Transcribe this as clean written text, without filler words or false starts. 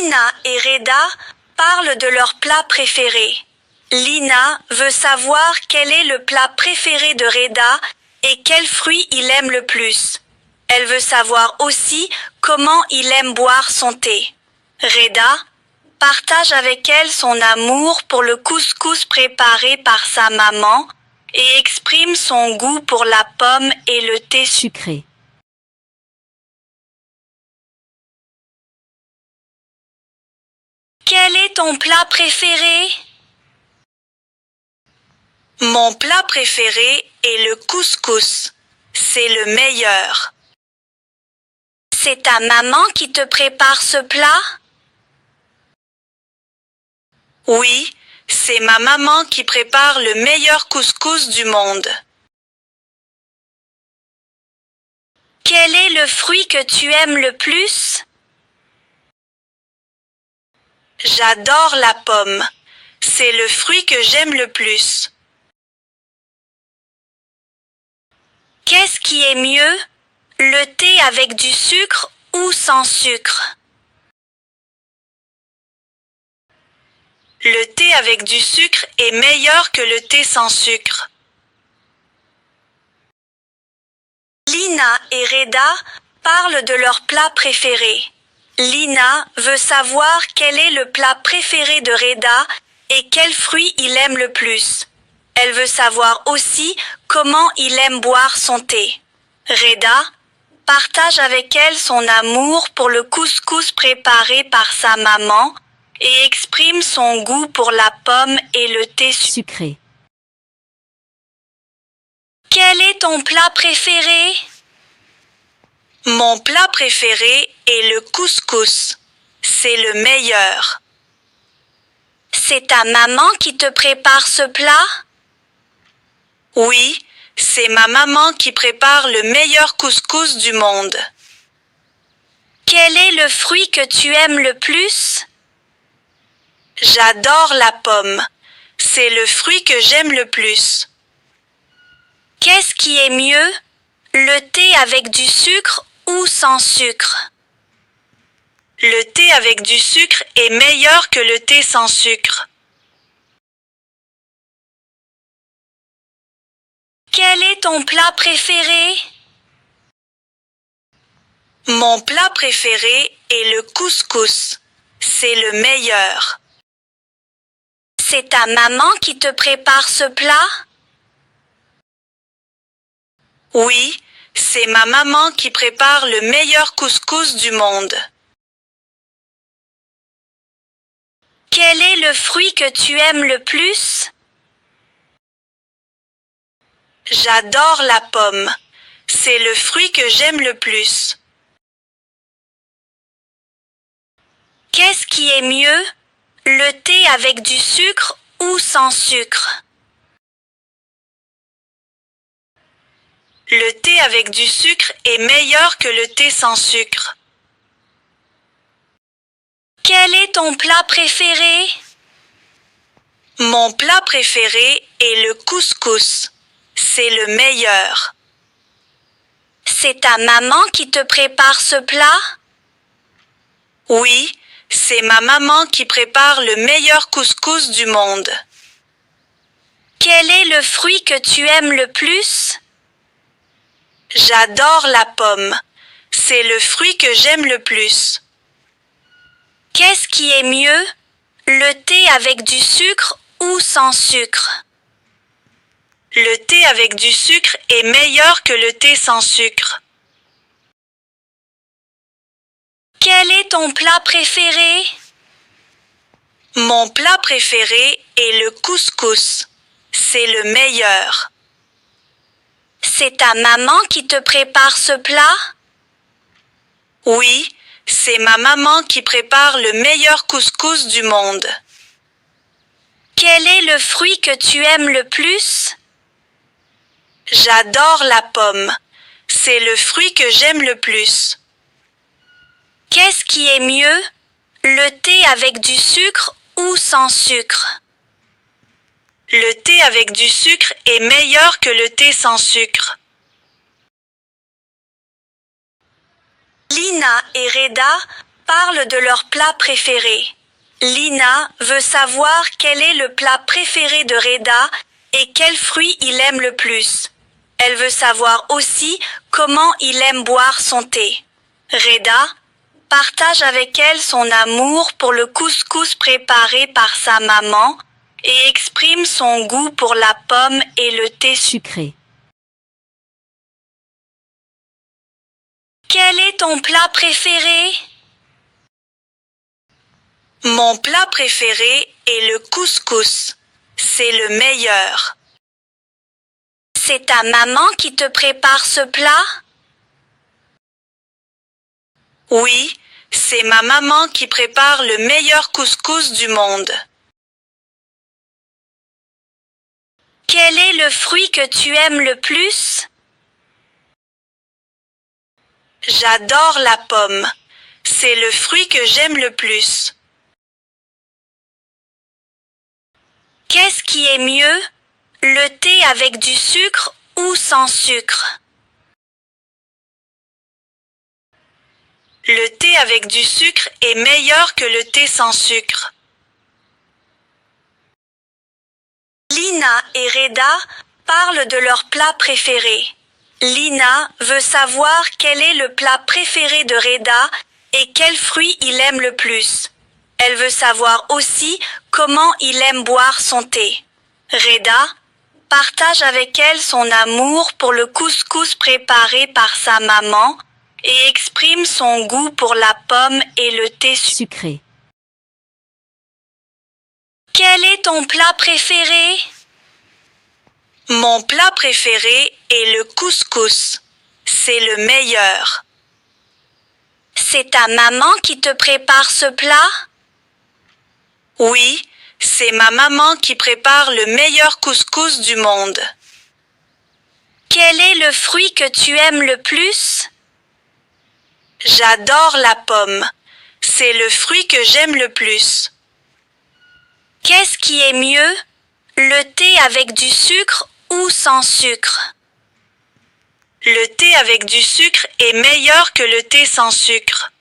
Lina et Reda parlent de leur plat préféré. Lina veut savoir quel est le plat préféré de Reda et quel fruit il aime le plus. Elle veut savoir aussi comment il aime boire son thé. Reda partage avec elle son amour pour le couscous préparé par sa maman et exprime son goût pour la pomme et le thé sucré. Quel est ton plat préféré? Mon plat préféré est le couscous. C'est le meilleur. C'est ta maman qui te prépare ce plat? Oui, c'est ma maman qui prépare le meilleur couscous du monde. Quel est le fruit que tu aimes le plus? J'adore la pomme. C'est le fruit que j'aime le plus. Qu'est-ce qui est mieux, le thé avec du sucre ou sans sucre? Le thé avec du sucre est meilleur que le thé sans sucre. Lina et Reda parlent de leur plat préféré. Lina veut savoir quel est le plat préféré de Reda et quel fruit il aime le plus. Elle veut savoir aussi comment il aime boire son thé. Reda partage avec elle son amour pour le couscous préparé par sa maman et exprime son goût pour la pomme et le thé sucré. Quel est ton plat préféré? Mon plat préféré est le couscous. C'est le meilleur. C'est ta maman qui te prépare ce plat? Oui, c'est ma maman qui prépare le meilleur couscous du monde. Quel est le fruit que tu aimes le plus? J'adore la pomme. C'est le fruit que j'aime le plus. Qu'est-ce qui est mieux, le thé avec du sucre ou sans sucre? Le thé avec du sucre est meilleur que le thé sans sucre. Quel est ton plat préféré? Mon plat préféré est le couscous. C'est le meilleur. C'est ta maman qui te prépare ce plat? Oui, c'est ma maman qui prépare le meilleur couscous du monde. Quel est le fruit que tu aimes le plus? J'adore la pomme. C'est le fruit que j'aime le plus. Qu'est-ce qui est mieux, le thé avec du sucre ou sans sucre? Le thé avec du sucre est meilleur que le thé sans sucre. Quel est ton plat préféré? Mon plat préféré est le couscous. C'est le meilleur. C'est ta maman qui te prépare ce plat? Oui, c'est ma maman qui prépare le meilleur couscous du monde. Quel est le fruit que tu aimes le plus? J'adore la pomme. C'est le fruit que j'aime le plus. Qu'est-ce qui est mieux, le thé avec du sucre ou sans sucre? Le thé avec du sucre est meilleur que le thé sans sucre. Quel est ton plat préféré? Mon plat préféré est le couscous. C'est le meilleur. C'est ta maman qui te prépare ce plat? Oui, c'est ma maman qui prépare le meilleur couscous du monde. Quel est le fruit que tu aimes le plus? J'adore la pomme. C'est le fruit que j'aime le plus. Qu'est-ce qui est mieux, le thé avec du sucre ou sans sucre? Le thé avec du sucre est meilleur que le thé sans sucre. Lina et Reda parlent de leur plat préféré. Lina veut savoir quel est le plat préféré de Reda et quel fruit il aime le plus. Elle veut savoir aussi comment il aime boire son thé. Reda partage avec elle son amour pour le couscous préparé par sa maman et exprime son goût pour la pomme et le thé sucré. Quel est ton plat préféré? Mon plat préféré est le couscous. C'est le meilleur. C'est ta maman qui te prépare ce plat? Oui, c'est ma maman qui prépare le meilleur couscous du monde. Quel est le fruit que tu aimes le plus? J'adore la pomme. C'est le fruit que j'aime le plus. Qu'est-ce qui est mieux, le thé avec du sucre ou sans sucre? Le thé avec du sucre est meilleur que le thé sans sucre. Lina et Reda parlent de leur plat préféré. Lina veut savoir quel est le plat préféré de Reda et quel fruit il aime le plus. Elle veut savoir aussi comment il aime boire son thé. Reda partage avec elle son amour pour le couscous préparé par sa maman et exprime son goût pour la pomme et le thé sucré. Quel est ton plat préféré? Mon plat préféré est le couscous. C'est le meilleur. C'est ta maman qui te prépare ce plat? Oui, c'est ma maman qui prépare le meilleur couscous du monde. Quel est le fruit que tu aimes le plus? J'adore la pomme. C'est le fruit que j'aime le plus. Qu'est-ce qui est mieux, le thé avec du sucre ou sans sucre? Le thé avec du sucre est meilleur que le thé sans sucre.